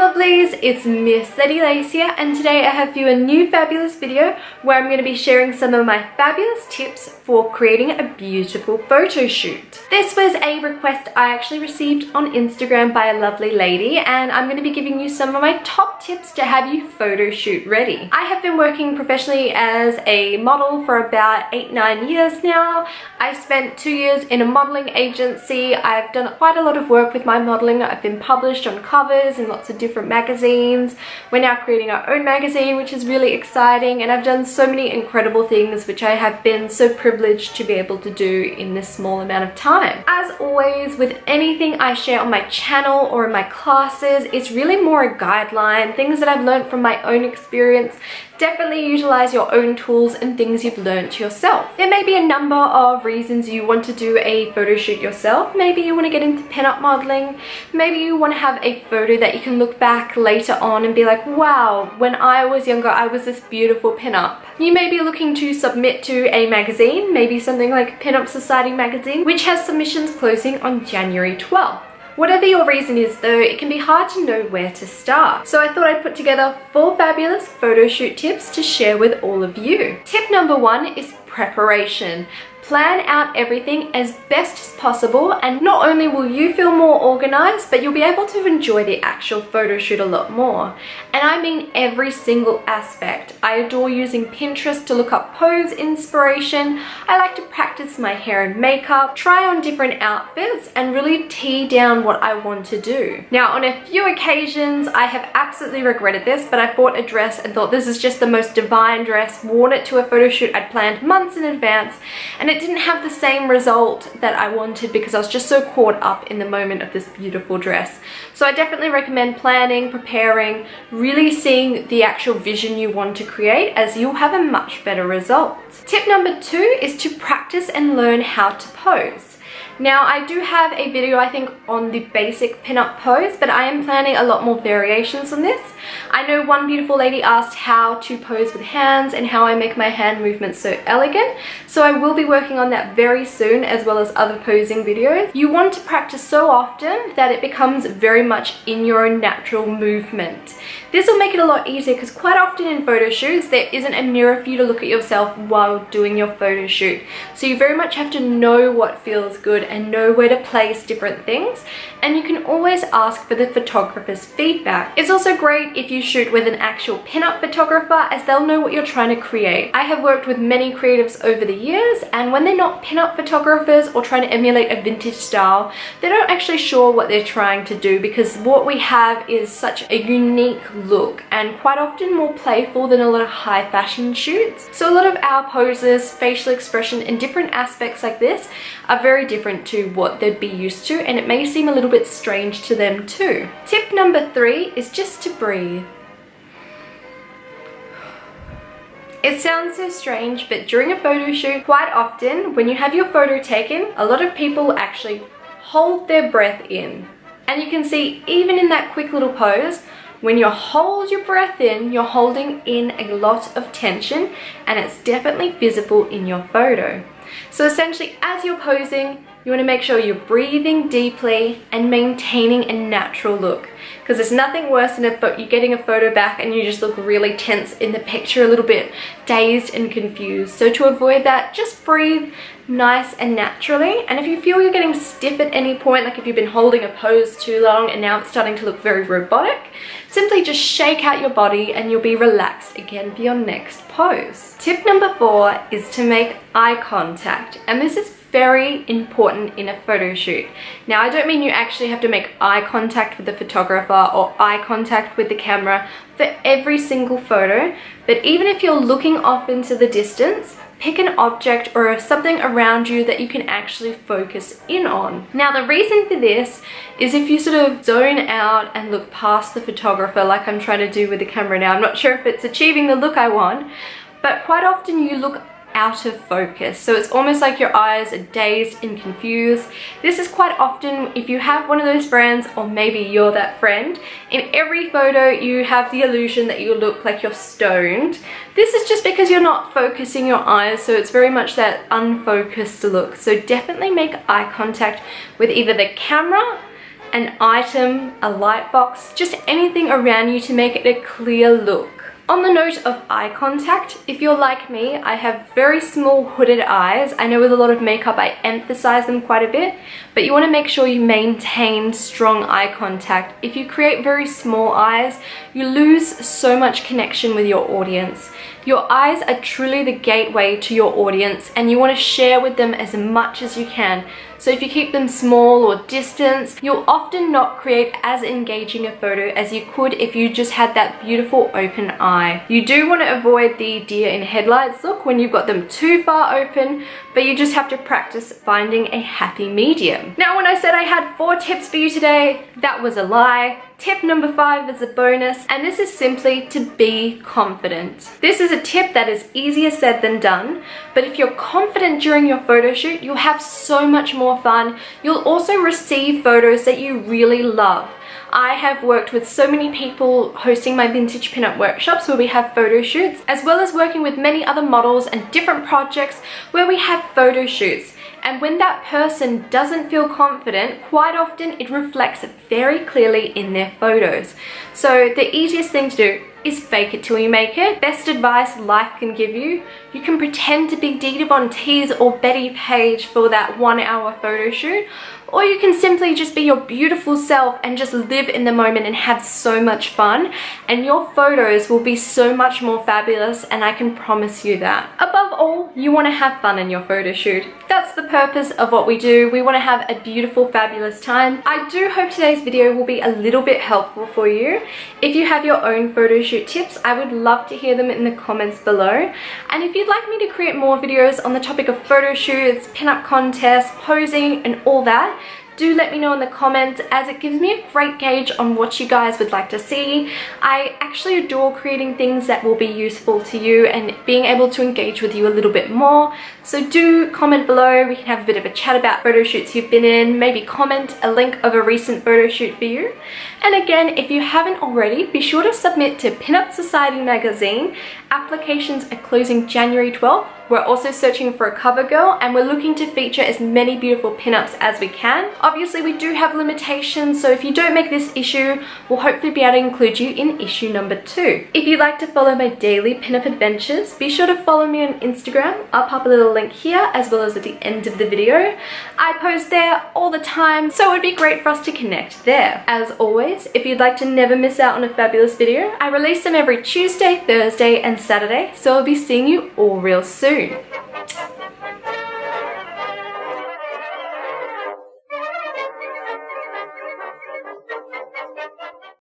lovelies, it's Miss Lady Lace here, and today I have for you a new fabulous video where I'm going to be sharing some of my fabulous tips for creating a beautiful photo shoot. This was a request I actually received on Instagram by a lovely lady, and I'm going to be giving you some of my top tips to have you photo shoot ready. I have been working professionally as a model for about 8-9 years now. I spent 2 years in a modeling agency. I've done quite a lot of work with my modeling. I've been published on covers in lots of different magazines. We're now creating our own magazine, which is really exciting, and I've done so many incredible things which I have been so privileged to be able to do in this small amount of time. As always, with anything I share on my channel or in my classes, it's really more a guideline, things that I've learned from my own experience. Definitely utilize your own tools and things you've learned yourself. There may be a number of reasons you want to do a photo shoot yourself. Maybe you want to get into pinup modeling. Maybe you want to have a photo that you can look back later on and be like, wow, when I was younger, I was this beautiful pinup. You may be looking to submit to a magazine, maybe something like Pinup Society magazine, which has submissions closing on January 12th. Whatever your reason is though, it can be hard to know where to start. So I thought I'd put together 4 fabulous photo shoot tips to share with all of you. Tip number 1 is preparation. Plan out everything as best as possible, and not only will you feel more organized, but you'll be able to enjoy the actual photo shoot a lot more. And I mean every single aspect. I adore using Pinterest to look up pose inspiration. I like to practice my hair and makeup, try on different outfits, and really tee down what I want to do. Now, on a few occasions, I have absolutely regretted this, but I bought a dress and thought this is just the most divine dress, worn it to a photo shoot I'd planned months in advance, and it didn't have the same result that I wanted because I was just so caught up in the moment of this beautiful dress. So I definitely recommend planning, preparing, really seeing the actual vision you want to create, as you'll have a much better result. Tip number 2 is to practice and learn how to pose. Now, I do have a video, I think, on the basic pinup pose, but I am planning a lot more variations on this. I know one beautiful lady asked how to pose with hands and how I make my hand movements so elegant, so I will be working on that very soon, as well as other posing videos. You want to practice so often that it becomes very much in your own natural movement. This will make it a lot easier because quite often in photo shoots there isn't a mirror for you to look at yourself while doing your photo shoot. So you very much have to know what feels good and know where to place different things, and you can always ask for the photographer's feedback. It's also great if you shoot with an actual pinup photographer, as they'll know what you're trying to create. I have worked with many creatives over the years, and when they're not pinup photographers or trying to emulate a vintage style, they're not actually sure what they're trying to do, because what we have is such a unique look and quite often more playful than a lot of high fashion shoots. So a lot of our poses, facial expression, and different aspects like this are very different to what they'd be used to, and it may seem a little bit strange to them too. Tip number 3 is just to breathe. It sounds so strange, but during a photo shoot, quite often when you have your photo taken, a lot of people actually hold their breath in. And you can see even in that quick little pose, when you hold your breath in, you're holding in a lot of tension, and it's definitely visible in your photo. So essentially, as you're posing, you want to make sure you're breathing deeply and maintaining a natural look, because there's nothing worse than you getting a photo back and you just look really tense in the picture, a little bit dazed and confused. So to avoid that, just breathe nice and naturally. And if you feel you're getting stiff at any point, like if you've been holding a pose too long and now it's starting to look very robotic, simply just shake out your body and you'll be relaxed again for your next pose. Tip number 4 is to make eye contact, and this is very important in a photo shoot. Now, I don't mean you actually have to make eye contact with the photographer or eye contact with the camera for every single photo, but even if you're looking off into the distance, pick an object or something around you that you can actually focus in on. Now, the reason for this is if you sort of zone out and look past the photographer like I'm trying to do with the camera now, I'm not sure if it's achieving the look I want, but quite often you look out of focus. So it's almost like your eyes are dazed and confused. This is quite often if you have one of those friends, or maybe you're that friend. In every photo you have the illusion that you look like you're stoned. This is just because you're not focusing your eyes, so it's very much that unfocused look. So definitely make eye contact with either the camera, an item, a light box, just anything around you to make it a clear look. On the note of eye contact, if you're like me, I have very small hooded eyes. I know with a lot of makeup I emphasize them quite a bit, but you want to make sure you maintain strong eye contact. If you create very small eyes, you lose so much connection with your audience. Your eyes are truly the gateway to your audience, and you want to share with them as much as you can. So if you keep them small or distant, you'll often not create as engaging a photo as you could if you just had that beautiful open eye. You do want to avoid the deer in headlights look when you've got them too far open, but you just have to practice finding a happy medium. Now, when I said I had 4 tips for you today, that was a lie. Tip number 5 is a bonus, and this is simply to be confident. This is a tip that is easier said than done, but if you're confident during your photo shoot, you'll have so much more fun. You'll also receive photos that you really love. I have worked with so many people hosting my vintage pinup workshops where we have photo shoots, as well as working with many other models and different projects where we have photo shoots. And when that person doesn't feel confident, quite often it reflects very clearly in their photos. So the easiest thing to do is fake it till you make it. Best advice life can give you. You can pretend to be Dita Von Teese or Betty Page for that 1-hour photo shoot, or you can simply just be your beautiful self and just live in the moment and have so much fun, and your photos will be so much more fabulous, and I can promise you that. Above all, you want to have fun in your photo shoot. That's the purpose of what we do. We want to have a beautiful, fabulous time. I do hope today's video will be a little bit helpful for you. If you have your own photo shoot tips, I would love to hear them in the comments below. And if you'd like me to create more videos on the topic of photo shoots, pinup contests, posing, and all that, do let me know in the comments, as it gives me a great gauge on what you guys would like to see. I actually adore creating things that will be useful to you and being able to engage with you a little bit more. So do comment below. We can have a bit of a chat about photo shoots you've been in, maybe comment a link of a recent photo shoot for you. And again, if you haven't already, be sure to submit to Pinup Society magazine. Applications are closing January 12th. We're also searching for a cover girl, and we're looking to feature as many beautiful pinups as we can. Obviously, we do have limitations, so if you don't make this issue, we'll hopefully be able to include you in issue number 2. If you'd like to follow my daily pinup adventures, be sure to follow me on Instagram. I'll pop a little link here as well as at the end of the video. I post there all the time, so it would be great for us to connect there. As always, if you'd like to never miss out on a fabulous video, I release them every Tuesday, Thursday, and Saturday, so I'll be seeing you all real soon.